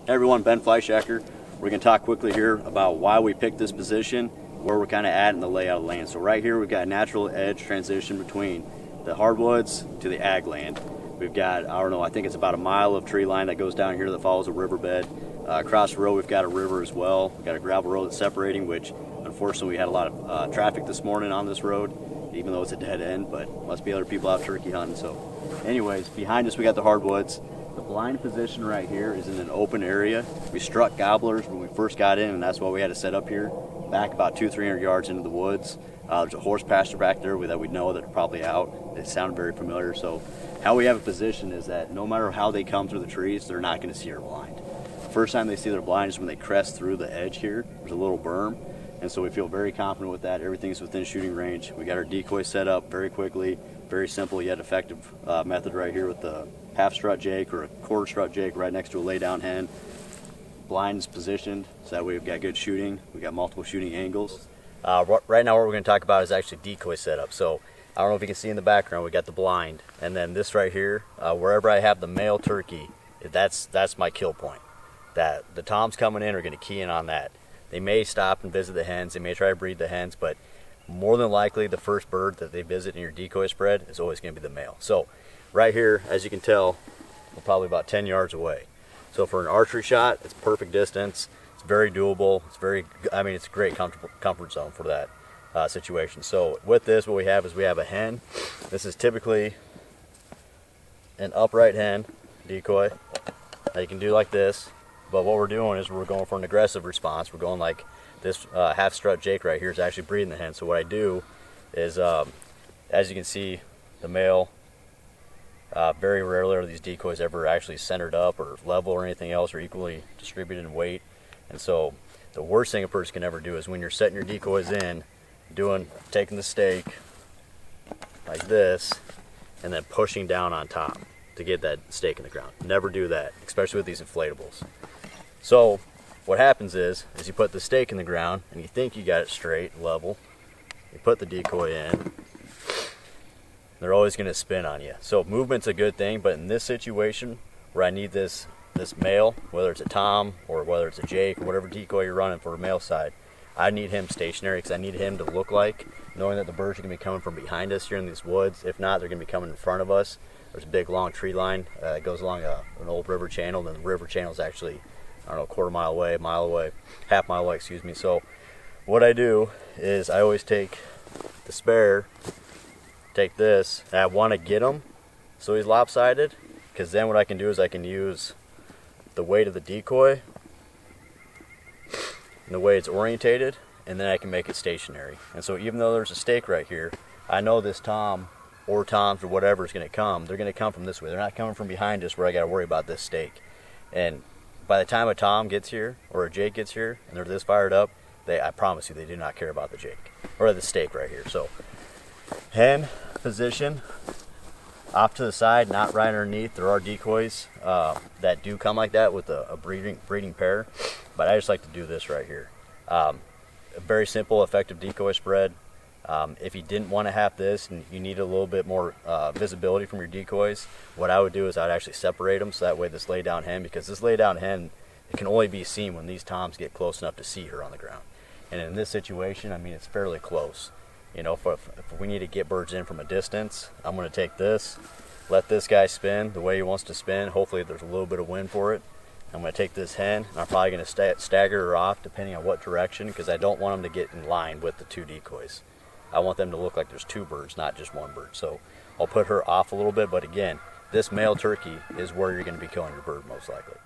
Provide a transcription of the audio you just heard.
Hey everyone, Ben Fleischacker. We're going to talk quickly here about why we picked this position, where we're kind of at in the layout of the land. So right here we've got a natural edge transition between the hardwoods to the ag land. We've got, I don't know, I think it's about a mile of tree line that goes down here that follows a riverbed. Across the road we've got a river as well. We've got a gravel road that's separating, which unfortunately we had a lot of traffic this morning on this road, even though it's a dead end, but must be other people out turkey hunting. So anyways, behind us we got the hardwoods. The blind position right here is in an open area. We struck gobblers when we first got in, and that's why we had to set up here, back about 200-300 yards into the woods. There's a horse pasture back there that we know that are probably out. They sound very familiar. So how we have a position is that no matter how they come through the trees, they're not going to see our blind. First time they see their blind is when they crest through the edge here. There's a little berm, and so we feel very confident with that. Everything's within shooting range. We got our decoy set up very quickly, very simple yet effective method right here with the half strut jake or a quarter strut jake right next to a lay down hen. Blinds positioned so that way we've got good shooting. We got multiple shooting angles. Right now what we're going to talk about is actually decoy setup. So I don't know if you can see in the background, we got the blind, and then this right here, wherever I have the male turkey, that's my kill point. That the toms coming in are going to key in on that. They may stop and visit the hens, they may try to breed the hens, but more than likely the first bird that they visit in your decoy spread is always going to be the male. So right here, as you can tell, we're probably about 10 yards away. So for an archery shot, it's perfect distance. It's very doable. It's it's a great comfort zone for that situation. So with this, what we have is we have a hen. This is typically an upright hen decoy that you can do like this. But what we're doing is we're going for an aggressive response. We're going like this half strut jake right here is actually breeding the hen. So what I do is, as you can see, the male, very rarely are these decoys ever actually centered up or level or anything else, or equally distributed in weight. And so the worst thing a person can ever do is when you're setting your decoys in, taking the stake like this and then pushing down on top to get that stake in the ground. Never do that, especially with these inflatables. So what happens is you put the stake in the ground and you think you got it straight, level. You put the decoy in, they're always going to spin on you. So movement's a good thing, but in this situation where I need this male, whether it's a tom or whether it's a jake or whatever decoy you're running for a male side, I need him stationary because I need him to look like, knowing that the birds are going to be coming from behind us here in these woods. If not, they're going to be coming in front of us. There's a big long tree line that goes along an old river channel, and the river channel is actually, I don't know, quarter mile away, half mile away, excuse me. So what I do is I always take the spare, take this, and I want to get him so he's lopsided, because then what I can do is I can use the weight of the decoy and the way it's orientated, and then I can make it stationary. And so even though there's a stake right here, I know this tom or toms or whatever is going to come, they're going to come from this way. They're not coming from behind us where I got to worry about this stake. And by the time a tom gets here or a jake gets here and they're this fired up, I promise you they do not care about the jake or the stake right here. So hen position off to the side, not right underneath. There are decoys that do come like that with a breeding pair, but I just like to do this right here. A very simple, effective decoy spread. If you didn't want to have this and you need a little bit more visibility from your decoys, what I would do is I'd actually separate them so that way this lay down hen, because this lay down hen, it can only be seen when these toms get close enough to see her on the ground. And in this situation, I mean, it's fairly close. You know, if we need to get birds in from a distance, I'm going to take this, let this guy spin the way he wants to spin. Hopefully there's a little bit of wind for it. I'm going to take this hen, and I'm probably going to stagger her off depending on what direction, because I don't want them to get in line with the two decoys. I want them to look like there's two birds, not just one bird. So I'll put her off a little bit, but again, this male turkey is where you're going to be killing your bird most likely.